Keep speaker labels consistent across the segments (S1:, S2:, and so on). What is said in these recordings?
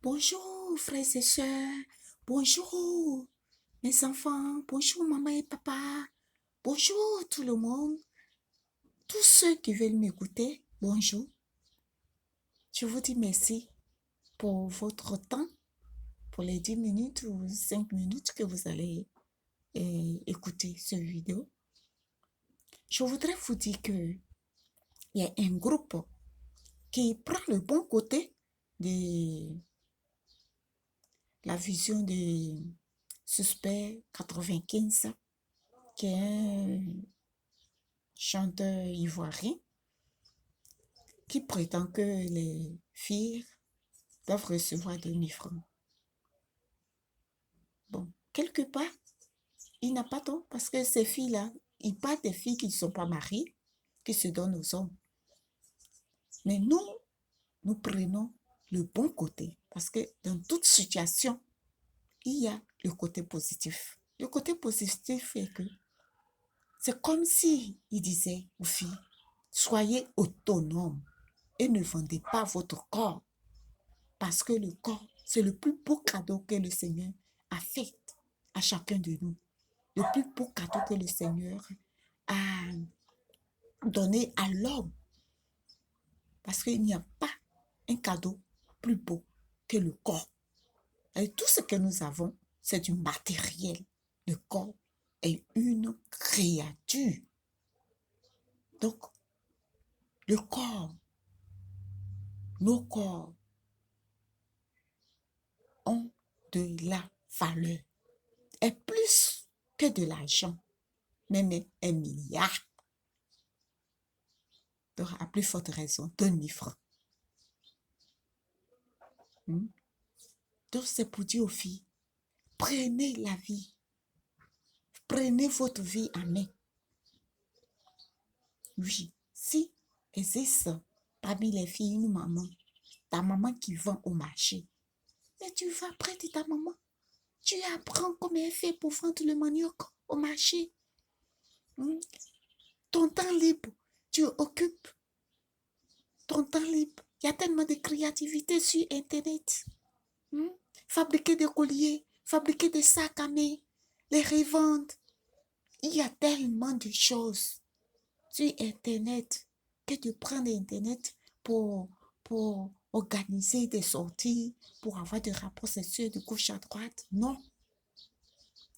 S1: Bonjour, frères et sœurs. Bonjour, mes enfants. Bonjour, maman et papa. Bonjour, tout le monde. Tous ceux qui veulent m'écouter, bonjour. Je vous dis merci pour votre temps, pour les 10 minutes ou 5 minutes que vous allez écouter cette vidéo. Je voudrais vous dire qu'il y a un groupe qui prend le bon côté de la vision de Suspect 95, qui est un chanteur ivoirien qui prétend que les filles doivent recevoir 2 000 francs. Bon, quelque part, il n'a pas tort parce que ces filles-là, il parle des filles qui ne sont pas mariées, qui se donnent aux hommes. Mais nous prenons le bon côté parce que dans toute situation, il y a le côté positif. Le côté positif est que c'est comme si il disait aux filles, soyez autonomes et ne vendez pas votre corps parce que le corps, c'est le plus beau cadeau que le Seigneur a fait à chacun de nous. Le plus beau cadeau que le Seigneur a donné à l'homme. Parce qu'il n'y a pas un cadeau plus beau que le corps. Et tout ce que nous avons, c'est du matériel. Le corps est une créature. Donc, le corps, nos corps ont de la valeur. Et plus que de l'argent, même 1 milliard. Donc, à plus forte raison, 2 000 francs. Donc, c'est pour dire aux filles, prenez la vie. Prenez votre vie en main. Oui, si existe parmi les filles une maman, ta maman qui vend au marché, mais tu vas près de ta maman. Tu apprends comment elle fait pour vendre le manioc au marché. Ton temps libre, tu occupes ton temps libre. Il y a tellement de créativité sur Internet. Fabriquer des colliers, fabriquer des sacs à main, les revendre. Il y a tellement de choses sur Internet que de prendre Internet pour organiser des sorties, pour avoir des rapports sexuels de gauche à droite. Non.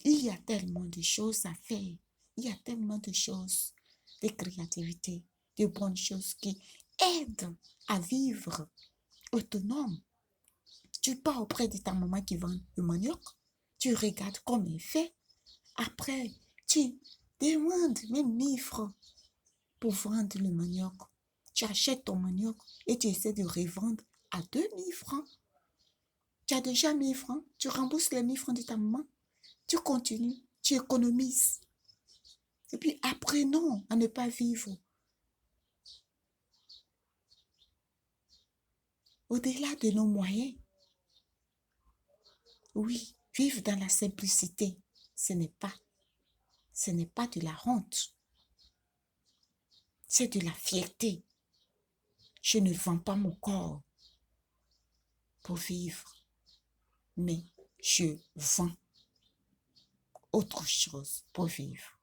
S1: Il y a tellement de choses à faire. Il y a tellement de choses, de créativité, de bonnes choses qui aident à vivre autonome. Tu pars auprès de ta maman qui vend le manioc, tu regardes comme elle fait. Après, tu demandes même 1 000 francs pour vendre le manioc. Tu achètes ton manioc et tu essaies de revendre à 2 000 francs. Tu as déjà 1 000 francs, tu rembourses les 1 000 francs de ta maman, tu continues, tu économises. Et puis apprenons à ne pas vivre au-delà de nos moyens. Oui, vivre dans la simplicité, ce n'est pas de la honte. C'est de la fierté. Je ne vends pas mon corps pour vivre, mais je vends autre chose pour vivre.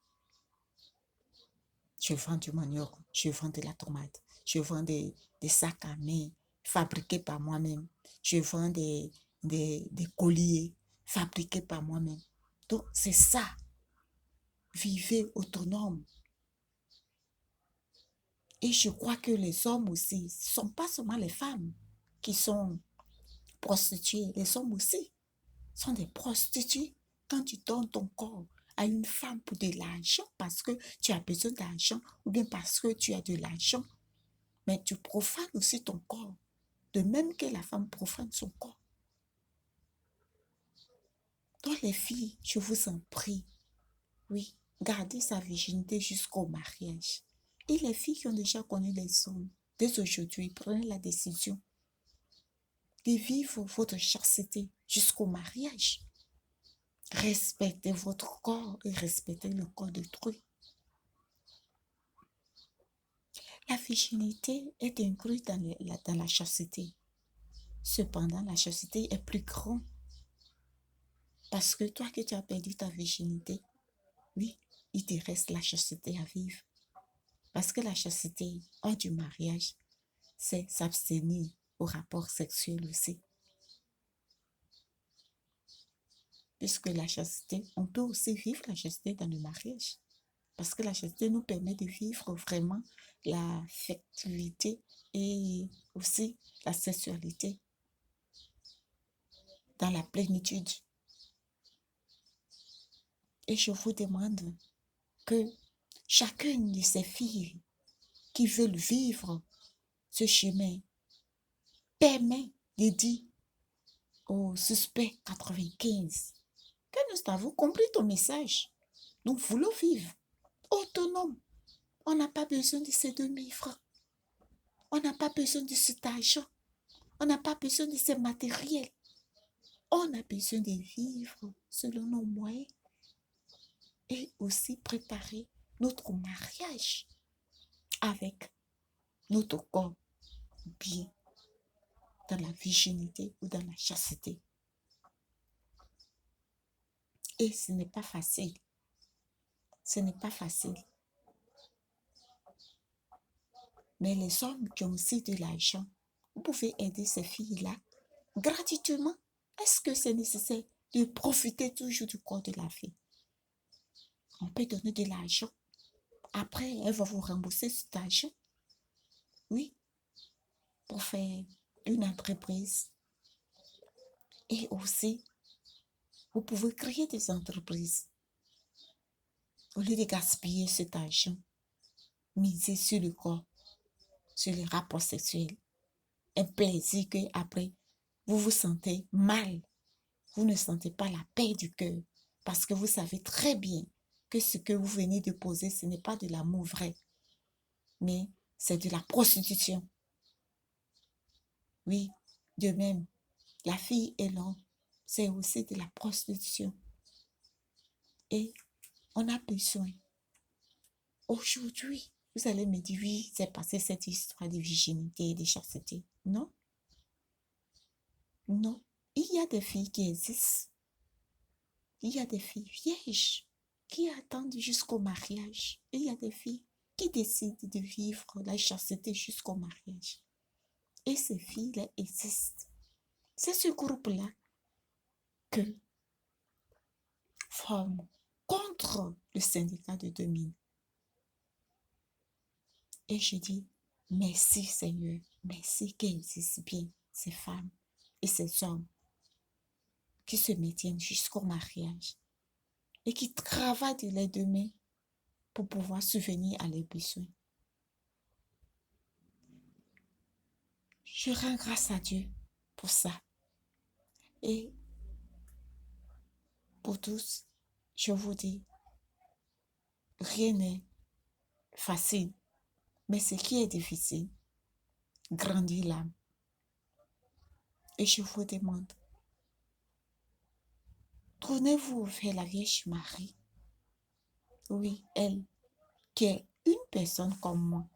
S1: Je vends du manioc, je vends de la tomate, je vends des sacs à main fabriqués par moi-même, je vends des colliers fabriqués par moi-même. Donc, c'est ça. Vivez autonome. Et je crois que les hommes aussi, ce ne sont pas seulement les femmes qui sont prostituées, les hommes aussi sont des prostituées. Quand tu donnes ton corps à une femme pour de l'argent parce que tu as besoin d'argent ou bien parce que tu as de l'argent, mais tu profanes aussi ton corps, de même que la femme profane son corps. Donc les filles, je vous en prie, oui, gardez sa virginité jusqu'au mariage. Et les filles qui ont déjà connu les hommes, dès aujourd'hui, prenez la décision de vivre votre chasteté jusqu'au mariage. Respectez votre corps et respectez le corps d'autrui. La virginité est incluse dans la chasteté. Cependant, la chasteté est plus grande. Parce que toi que tu as perdu ta virginité, oui, il te reste la chasteté à vivre. Parce que la chasteté hors du mariage, c'est s'abstenir au rapport sexuel aussi. Puisque la chasteté, on peut aussi vivre la chasteté dans le mariage. Parce que la chasteté nous permet de vivre vraiment l'affectivité et aussi la sexualité dans la plénitude. Et je vous demande que chacune de ces filles qui veulent vivre ce chemin permet de dire au suspect 95 que nous avons compris ton message. Nous voulons vivre autonome. On n'a pas besoin de ces 2000 francs. On n'a pas besoin de cet argent. On n'a pas besoin de ces matériels. On a besoin de vivre selon nos moyens et aussi préparer notre mariage avec notre corps bien dans la virginité ou dans la chasteté. Et ce n'est pas facile. Ce n'est pas facile. Mais les hommes qui ont aussi de l'argent, vous pouvez aider ces filles-là gratuitement. Est-ce que c'est nécessaire de profiter toujours du corps de la fille? On peut donner de l'argent. Après, elle va vous rembourser cet argent. Oui, pour faire une entreprise. Et aussi, vous pouvez créer des entreprises. Au lieu de gaspiller cet argent, misez sur le corps, sur les rapports sexuels. Un plaisir que après, vous vous sentez mal. Vous ne sentez pas la paix du cœur. Parce que vous savez très bien que ce que vous venez de poser, ce n'est pas de l'amour vrai. Mais c'est de la prostitution. Oui, de même, la fille et l'homme, c'est aussi de la prostitution. Et on a besoin. Aujourd'hui, vous allez me dire, oui, c'est passé cette histoire de virginité et de chasteté. Non. Non. Il y a des filles qui existent. Il y a des filles vierges qui attendent jusqu'au mariage. Et il y a des filles qui décident de vivre la chasteté jusqu'au mariage. Et ces filles-là existent. C'est ce groupe-là que forme contre le syndicat de 2000. Et je dis, merci Seigneur, merci qu'il existe bien ces femmes et ces hommes qui se maintiennent jusqu'au mariage et qui travaillent de leurs deux mains pour pouvoir subvenir à leurs besoins. Je rends grâce à Dieu pour ça. Et pour tous, je vous dis, rien n'est facile, mais ce qui est difficile, grandit l'âme. Et je vous demande, tournez-vous vers la Vierge Marie. Oui, elle, qui est une personne comme moi.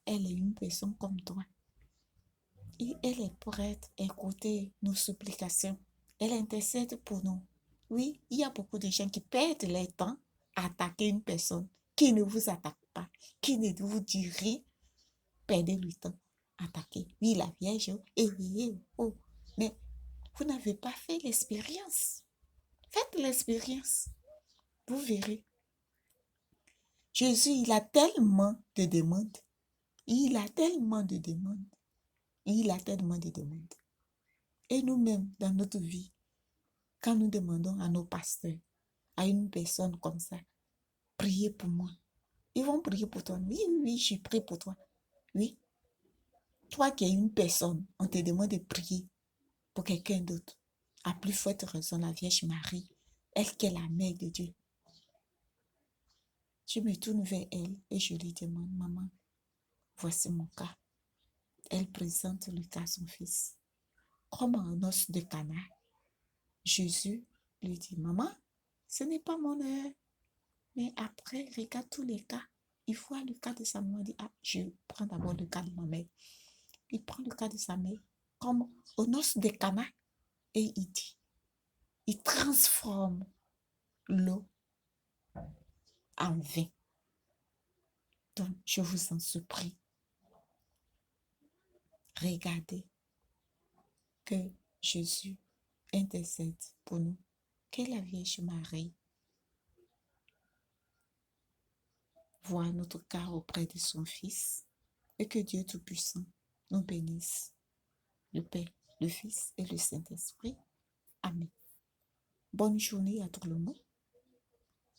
S1: Elle est une personne comme toi. Et elle est prête à écouter nos supplications. Elle intercède pour nous. Oui, il y a beaucoup de gens qui perdent leur temps à attaquer une personne qui ne vous attaque pas, qui ne vous dit rien. Perdez le temps à attaquer. Oui, la Vierge, oh. Mais vous n'avez pas fait l'expérience. Faites l'expérience. Vous verrez. Jésus, il a tellement de demandes. Il a tellement de demandes. Il a tellement de demandes. Et nous-mêmes, dans notre vie, quand nous demandons à nos pasteurs, à une personne comme ça, priez pour moi. Ils vont prier pour toi. Oui, oui, je prie pour toi. Oui. Toi qui es une personne, on te demande de prier pour quelqu'un d'autre. À plus forte raison, la Vierge Marie, elle qui est la mère de Dieu. Je me tourne vers elle et je lui demande, maman, voici mon cas. Elle présente le cas à son fils. Comme un os de canard. Jésus lui dit, maman, ce n'est pas mon heure. Mais après, regarde tous les cas. Il voit le cas de sa maman. Il dit, ah, je prends d'abord le cas de ma mère. Il prend le cas de sa mère. comme aux noces de Cana. Et il dit, il transforme l'eau en vin. Donc, je vous en supplie, regardez que Jésus intercède pour nous, que la Vierge Marie voit notre cas auprès de son Fils et que Dieu Tout-Puissant nous bénisse, le Père, le Fils et le Saint-Esprit. Amen. Bonne journée à tout le monde.